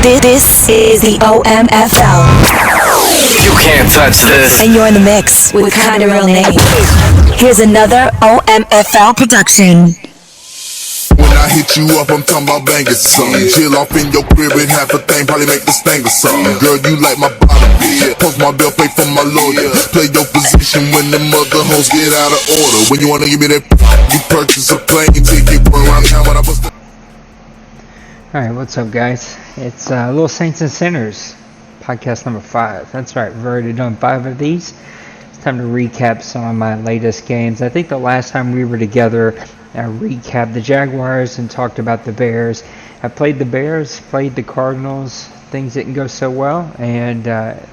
This is the OMFL. You can't touch this. And you're in the mix with Kinda Real Name. Here's another OMFL production. When I hit you up, I'm talking about banging something. Chill off in your crib and half a thing, probably make this thing or something. Girl, you like my bottom, yeah. Post my bill, pay for my lawyer. Play your position when the mother hoes get out of order. When you wanna give me that, you purchase a plane ticket. Run around town when I bust. Alright, what's up, guys? It's Little Saints and Sinners, podcast number 5. That's right, we've already done 5 of these. It's time to recap some of my latest games. I think the last time we were together, I recapped the Jaguars and talked about the Bears. I played the Bears, played the Cardinals. Things didn't go so well, and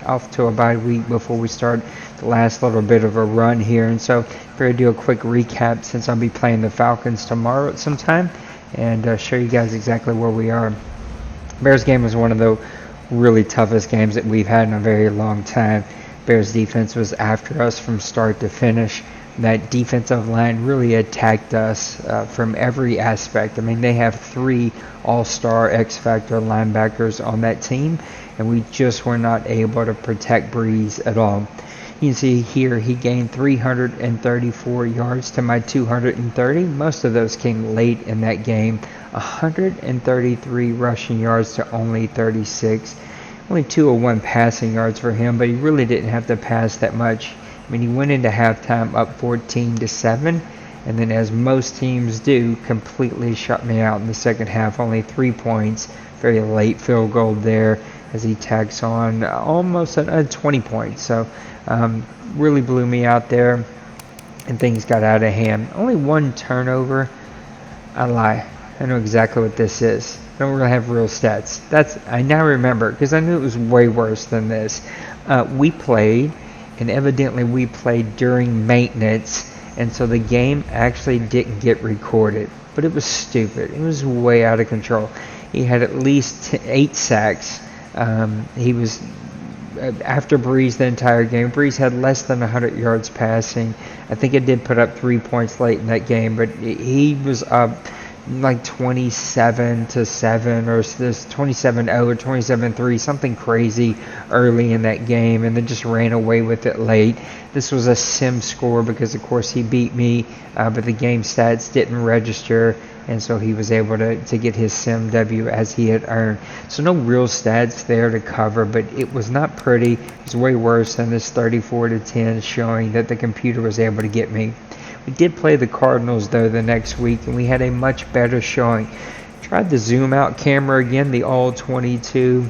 off to a bye week before we start the last little bit of a run here. And so I'm going to do a quick recap since I'll be playing the Falcons tomorrow at some time, and show you guys exactly where we are. Bears game was one of the really toughest games that we've had in a very long time. Bears defense was after us from start to finish. That defensive line really attacked us from every aspect. I mean, they have 3 all-star X-Factor linebackers on that team, and we just were not able to protect Breeze at all. You can see here he gained 334 yards to my 230. Most of those came late in that game. 133 rushing yards to only 36. Only 201 passing yards for him, but he really didn't have to pass that much. I mean, he went into halftime up 14-7, and then, as most teams do, completely shut me out in the second half. Only 3 points. Very late field goal there as he tacks on almost 20 points. So really blew me out there, and things got out of hand. Only 1 turnover. I lie. I know exactly what this is. I don't really have real stats. I now remember, because I knew it was way worse than this. We played, and evidently we played during maintenance, and so the game actually didn't get recorded. But it was stupid. It was way out of control. He had at least 8 sacks. He was after Breeze the entire game. Breeze had less than 100 yards passing. I think it did put up 3 points late in that game, but he was up like 27-7 or this 27-0 or 27-3, something crazy early in that game, and then just ran away with it late. This was a sim score because, of course, he beat me, but the game stats didn't register, and so he was able to get his sim W as he had earned. So no real stats there to cover, but it was not pretty. It was way worse than this 34-10 showing that the computer was able to get me. We did play the Cardinals, though, the next week, and we had a much better showing. Tried the zoom out camera again, the all 22.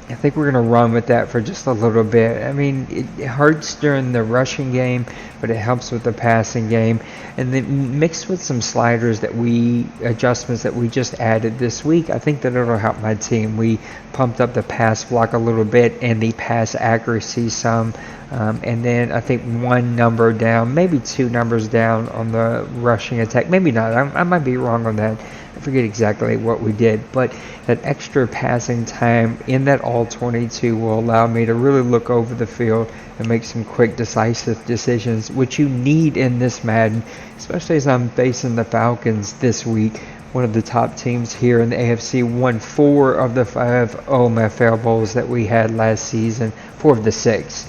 I think we're going to run with that for just a little bit. I mean, it hurts during the rushing game, but it helps with the passing game. And then mixed with some sliders adjustments that we just added this week, I think that it'll help my team. We pumped up the pass block a little bit and the pass accuracy some. And then I think 1 number down, maybe 2 numbers down on the rushing attack. Maybe not. I might be wrong on that. I forget exactly what we did. But that extra passing time in that all-22 will allow me to really look over the field and make some quick, decisive decisions, which you need in this Madden, especially as I'm facing the Falcons this week. One of the top teams here in the AFC, won 4 of the 5 OMFL Bowls that we had last season, 4 of the 6.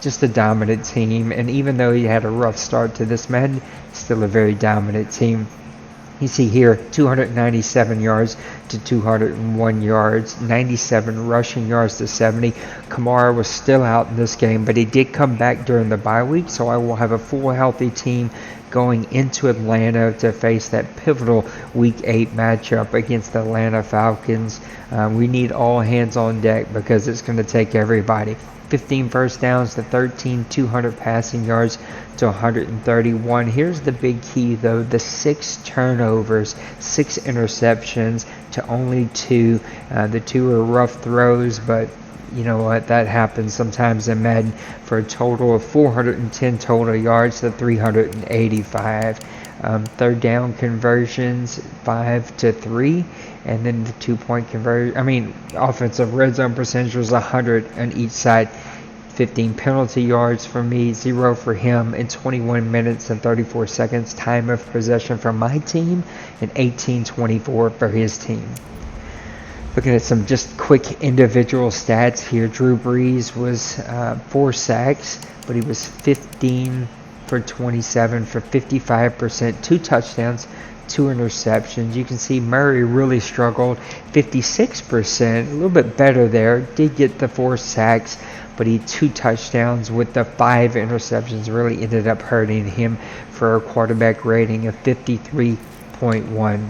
Just a dominant team, and even though he had a rough start to this Madden, still a very dominant team. You see here, 297 yards to 201 yards, 97 rushing yards to 70. Kamara was still out in this game, but he did come back during the bye week, so I will have a full healthy team going into Atlanta to face that pivotal Week 8 matchup against the Atlanta Falcons. We need all hands on deck because it's going to take everybody. 15 first downs to 13, 200 passing yards to 131. Here's the big key, though, the 6 turnovers, 6 interceptions to only 2. The 2 are rough throws, but you know what, that happens sometimes in Madden, for a total of 410 total yards to 385. Third down conversions 5-3, and then the 2-point conversion. Offensive red zone percentage was 100 on each side. 15 penalty yards for me, 0 for him in 21 minutes and 34 seconds. Time of possession for my team, and 18-24 for his team. Looking at some just quick individual stats here, Drew Brees was 4 sacks, but he was 15 for 27 for 55%, 2 touchdowns, 2 interceptions. You can see Murray really struggled, 56%, a little bit better there. Did get the 4 sacks, but he had 2 touchdowns with the 5 interceptions. Really ended up hurting him for a quarterback rating of 53.1.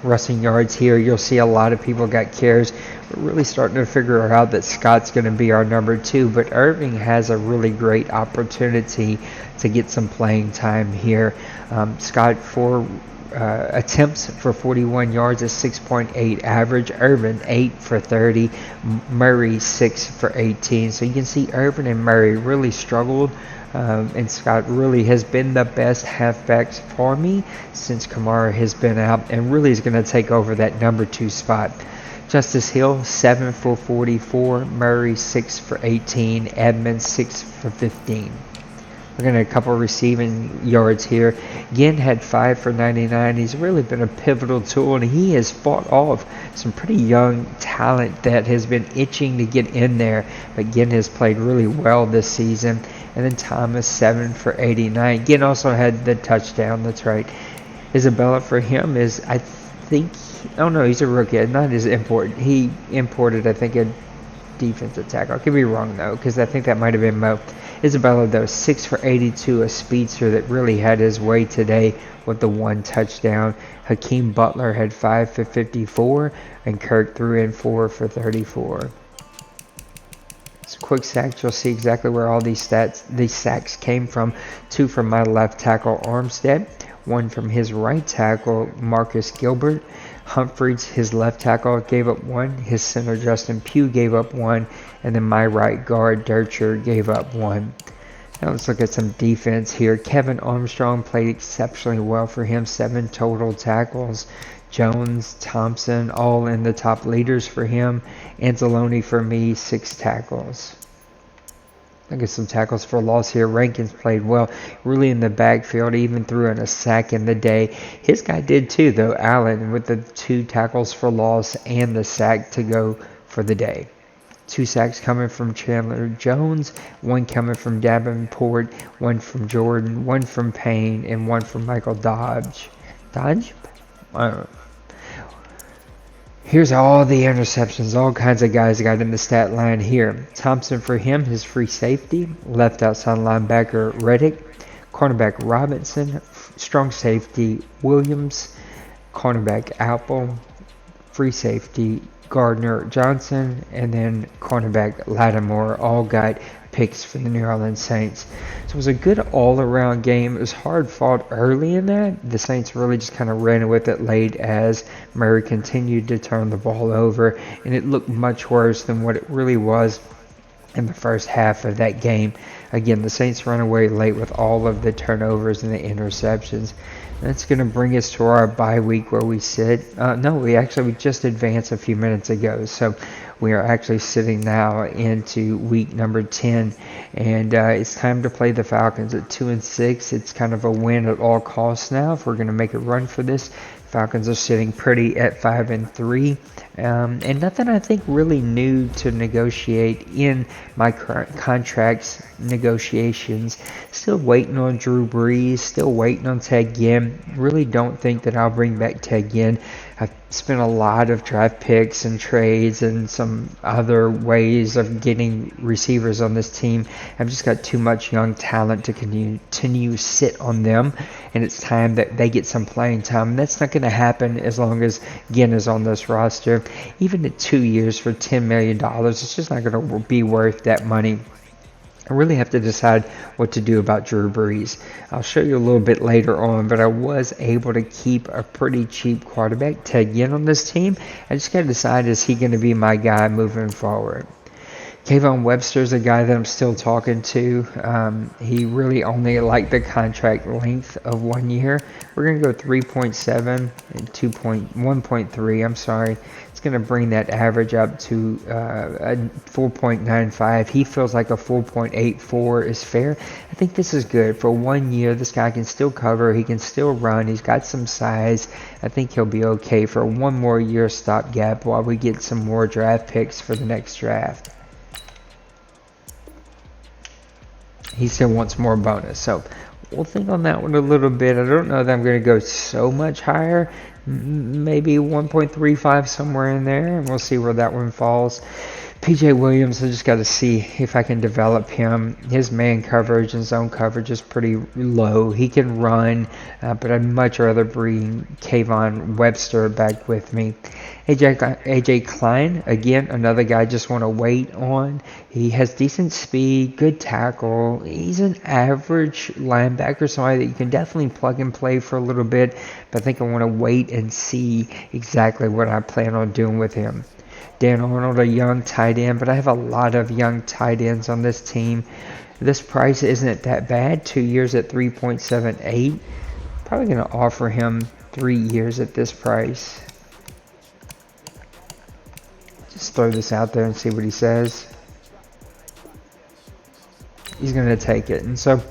Rushing yards here, you'll see a lot of people got carries. We're really starting to figure out that Scott's going to be our number 2, but Irving has a really great opportunity to get some playing time here. Scott, 4 attempts for 41 yards, a 6.8 average. Irvin, 8 for 30. Murray, 6 for 18. So you can see Irvin and Murray really struggled. And Scott really has been the best halfbacks for me since Kamara has been out, and really is going to take over that number 2 spot. Justice Hill, 7 for 44. Murray, 6 for 18. Edmonds, 6 for 15. Looking at a couple receiving yards here. Ginn had 5 for 99. He's really been a pivotal tool, and he has fought off some pretty young talent that has been itching to get in there. But Ginn has played really well this season. And then Thomas, 7 for 89. Ginn also had the touchdown. That's right. Isabella for him is, I think, oh no, he's a rookie. Not as important. He imported, I think, a defensive tackle. I could be wrong, though, because I think that might have been Mo. Isabella, though, 6 for 82, a speedster that really had his way today with the 1 touchdown. Hakeem Butler had 5 for 54, and Kirk threw in 4 for 34. Quick sacks, you'll see exactly where all these sacks came from. 2 from my left tackle, Armstead. 1 from his right tackle, Marcus Gilbert. Humphreys, his left tackle, gave up 1. His center, Justin Pugh, gave up 1. And then my right guard, Dercher, gave up 1. Now let's look at some defense here. Kevin Armstrong played exceptionally well for him. 7 total tackles. Jones, Thompson, all in the top leaders for him. Anzalone for me, 6 tackles. Look at some tackles for loss here. Rankins played well, really in the backfield, even threw in a sack in the day. His guy did too, though, Allen, with the 2 tackles for loss and the sack to go for the day. 2 sacks coming from Chandler Jones, 1 coming from Davenport, 1 from Jordan, 1 from Payne, and 1 from Michael Dodge? I don't know. Here's all the interceptions. All kinds of guys got in the stat line here. Thompson for him, his free safety. Left outside linebacker Reddick. Cornerback Robinson. Strong safety Williams. Cornerback Apple. Free safety Gardner Johnson. And then cornerback Lattimore. All got picks for the New Orleans Saints. So it was a good all-around game. It was hard fought early in that. The Saints really just kind of ran with it late as Murray continued to turn the ball over, and it looked much worse than what it really was in the first half of that game. Again, the Saints run away late with all of the turnovers and the interceptions. That's going to bring us to our bye week where we sit. We just advanced a few minutes ago. So we are actually sitting now into week number 10. And it's time to play the Falcons at 2-6. It's kind of a win at all costs now if we're going to make a run for this. Falcons are sitting pretty at 5-3. And nothing, I think, really new to negotiate in my current contracts negotiations. Still waiting on Drew Brees. Still waiting on Ted Ginn. Really don't think that I'll bring back Ted Ginn. I've spent a lot of draft picks and trades and some other ways of getting receivers on this team. I've just got too much young talent to continue sit on them, and it's time that they get some playing time. And that's not going to happen as long as Ginn is on this roster. Even at 2 years for $10 million, it's just not going to be worth that money. I really have to decide what to do about Drew Brees. I'll show you a little bit later on, but I was able to keep a pretty cheap quarterback, Ted Ginn, on this team. I just got to decide, is he going to be my guy moving forward? Kayvon Webster's a guy that I'm still talking to. He really only liked the contract length of 1 year. We're going to go 3.7 and 1.3. I'm sorry. It's going to bring that average up to a 4.95. He feels like a 4.84 is fair. I think this is good. For 1 year, this guy can still cover. He can still run. He's got some size. I think he'll be okay for 1 more year stopgap while we get some more draft picks for the next draft. He still wants more bonus. So we'll think on that one a little bit. I don't know that I'm going to go so much higher. Maybe 1.35 somewhere in there, and we'll see where that one falls. PJ Williams, I just got to see if I can develop him. His man coverage and zone coverage is pretty low. He can run, but I'd much rather bring Kayvon Webster back with me. AJ Klein, again, another guy I just want to wait on. He has decent speed, good tackle. He's an average linebacker, somebody that you can definitely plug and play for a little bit, but I think I want to wait and see exactly what I plan on doing with him. Dan Arnold, a young tight end, but I have a lot of young tight ends on this team. This price isn't that bad. 2 years at 3.78. Probably going to offer him 3 years at this price. Just throw this out there and see what he says. He's going to take it. And so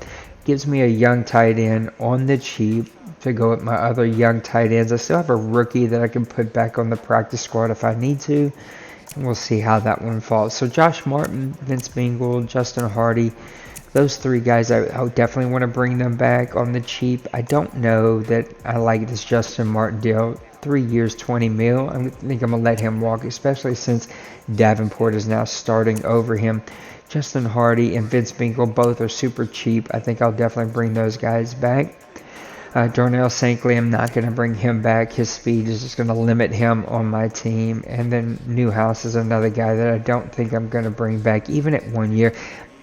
gives me a young tight end on the cheap to go with my other young tight ends. I still have a rookie that I can put back on the practice squad if I need to. And we'll see how that one falls. So Josh Martin, Vince Bingle, Justin Hardy, those 3 guys, I definitely want to bring them back on the cheap. I don't know that I like this Justin Martin deal. 3 years, 20 mil. I think I'm going to let him walk, especially since Davenport is now starting over him. Justin Hardy and Vince Bingle both are super cheap. I think I'll definitely bring those guys back. Darnell Sankley, I'm not going to bring him back. His speed is just going to limit him on my team. And then Newhouse is another guy that I don't think I'm going to bring back, even at 1 year.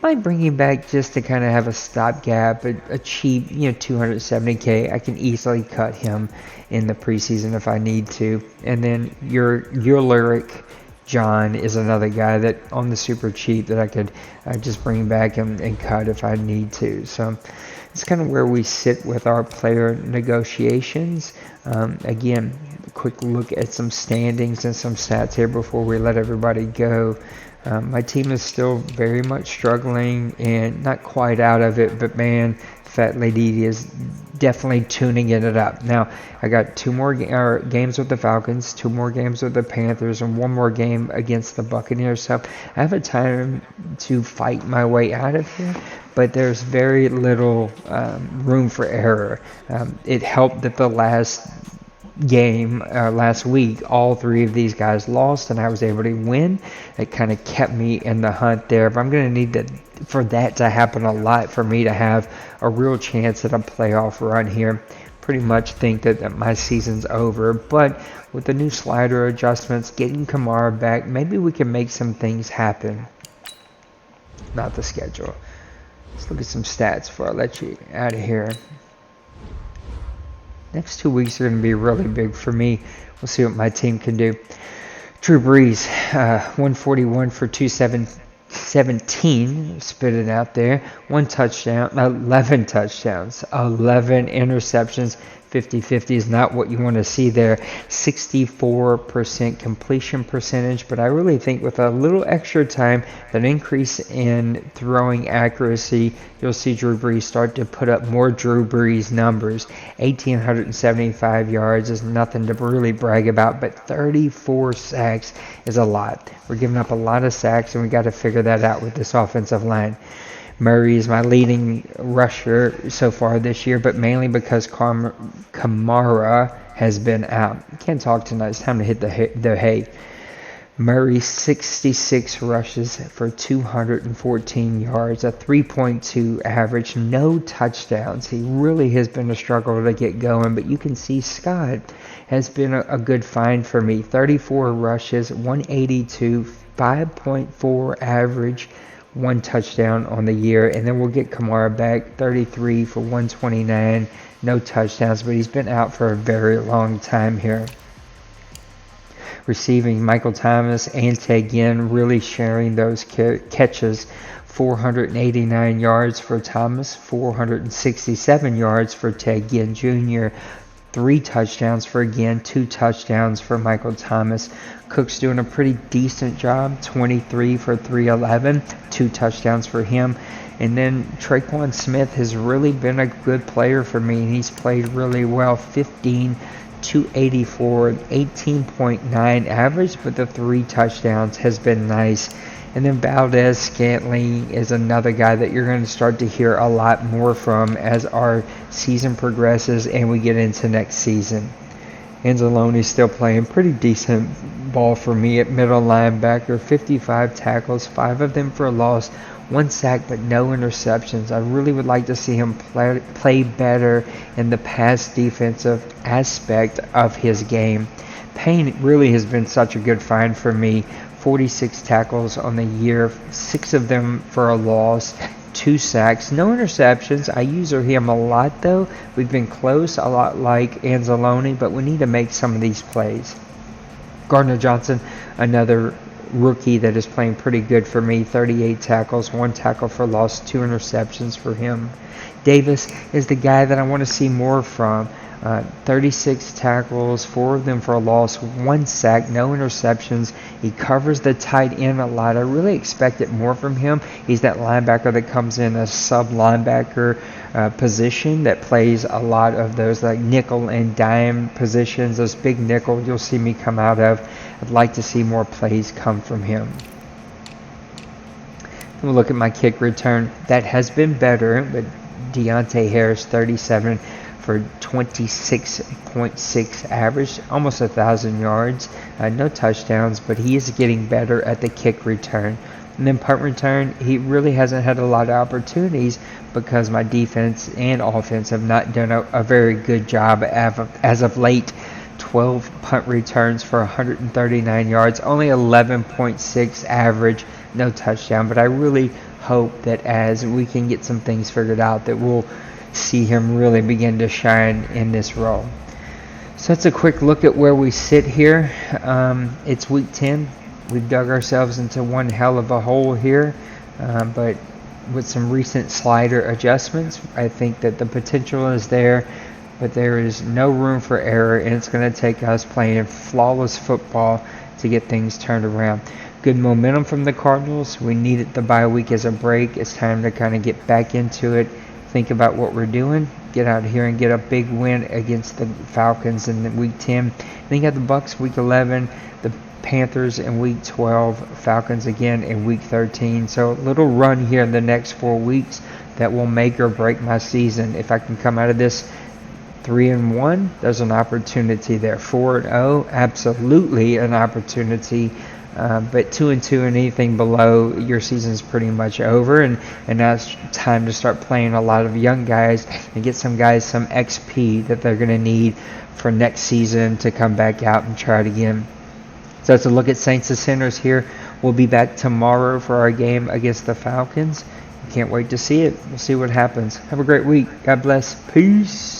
Might bring him back just to kind of have a stopgap, a cheap, $270K. I can easily cut him in the preseason if I need to. And then your lyric John is another guy that on the super cheap that I could just bring back and cut if I need to. So it's kind of where we sit with our player negotiations. Again, a quick look at some standings and some stats here before we let everybody go. My team is still very much struggling and not quite out of it, but man, Fat Lady is definitely tuning it up. Now, I got 2 more games with the Falcons, 2 more games with the Panthers, and 1 more game against the Buccaneers. So I have a time to fight my way out of here, but there's very little room for error. It helped that the last game last week, all 3 of these guys lost, and I was able to win. It kind of kept me in the hunt there. But I'm going to need for that to happen a lot for me to have a real chance at a playoff run here. Pretty much think that my season's over. But with the new slider adjustments, getting Kamara back, maybe we can make some things happen. Not the schedule. Let's look at some stats before I let you out of here. Next 2 weeks are going to be really big for me. We'll see what my team can do. Drew Brees, 141 for 217, spit it out there. 1 touchdown, 11 touchdowns, 11 interceptions. 50-50 is not what you want to see there. 64% completion percentage, but I really think with a little extra time, an increase in throwing accuracy, you'll see Drew Brees start to put up more Drew Brees numbers. 1,875 yards is nothing to really brag about, but 34 sacks is a lot. We're giving up a lot of sacks, and we got to figure that out with this offensive line. Murray is my leading rusher so far this year, but mainly because Kamara has been out. Can't talk tonight. It's time to hit the hay. Murray, 66 rushes for 214 yards, a 3.2 average, no touchdowns. He really has been a struggle to get going, but you can see Scott has been a good find for me. 34 rushes, 182, 5.4 average, 1 touchdown on the year, and then we'll get Kamara back, 33 for 129, no touchdowns, but he's been out for a very long time here. Receiving, Michael Thomas and Ted Ginn really sharing those catches. 489 yards for Thomas, 467 yards for Ted Ginn Jr., 3 touchdowns for again, 2 touchdowns for Michael Thomas. Cook's doing a pretty decent job, 23 for 311, 2 touchdowns for him. And then Traquan Smith has really been a good player for me, and he's played really well. 15, 284, 18.9 average, but the 3 touchdowns has been nice. And then Valdez Scantling is another guy that you're going to start to hear a lot more from as our season progresses and we get into next season. Anzalone's still playing pretty decent ball for me at middle linebacker. 55 tackles, 5 of them for a loss, 1 sack but no interceptions. I really would like to see him play better in the pass defensive aspect of his game. Payne really has been such a good find for me. 46 tackles on the year, 6 of them for a loss, 2 sacks, no interceptions. I use him a lot though. We've been close, a lot like Anzalone, but we need to make some of these plays. Gardner Johnson, another rookie that is playing pretty good for me. 38 tackles, 1 tackle for loss, 2 interceptions for him. Davis is the guy that I want to see more from. 36 tackles, 4 of them for a loss, 1 sack, no interceptions. He covers the tight end a lot. I really expected more from him. He's that linebacker that comes in a sub-linebacker position that plays a lot of those like nickel and dime positions, those big nickel you'll see me come out of. I'd like to see more plays come from him. We'll look at my kick return. That has been better, but Deontay Harris, 37 for 26.6 average, almost 1,000 yards. No touchdowns, but he is getting better at the kick return. And then punt return, he really hasn't had a lot of opportunities because my defense and offense have not done a very good job as of late. 12 punt returns for 139 yards, only 11.6 average, no touchdown. But I really hope that as we can get some things figured out that we'll see him really begin to shine in this role. So that's a quick look at where we sit here. It's week 10. We've dug ourselves into one hell of a hole here, but with some recent slider adjustments, I think that the potential is there, but there is no room for error, and it's going to take us playing flawless football to get things turned around. Good momentum from the Cardinals. We needed the bye week as a break. It's time to kind of get back into it, think about what we're doing, get out here and get a big win against the Falcons in week 10. Then you got the Bucs week 11, the Panthers in week 12, Falcons again in week 13. So a little run here in the next 4 weeks that will make or break my season. If I can come out of this 3-1, there's an opportunity there. 4-0, absolutely an opportunity. But 2-2 and anything below, your season's pretty much over, and now it's time to start playing a lot of young guys and get some guys some XP that they're going to need for next season to come back out and try it again. So that's a look at Saints and Sinners here. We'll be back tomorrow for our game against the Falcons. Can't wait to see it. We'll see what happens. Have a great week. God bless. Peace.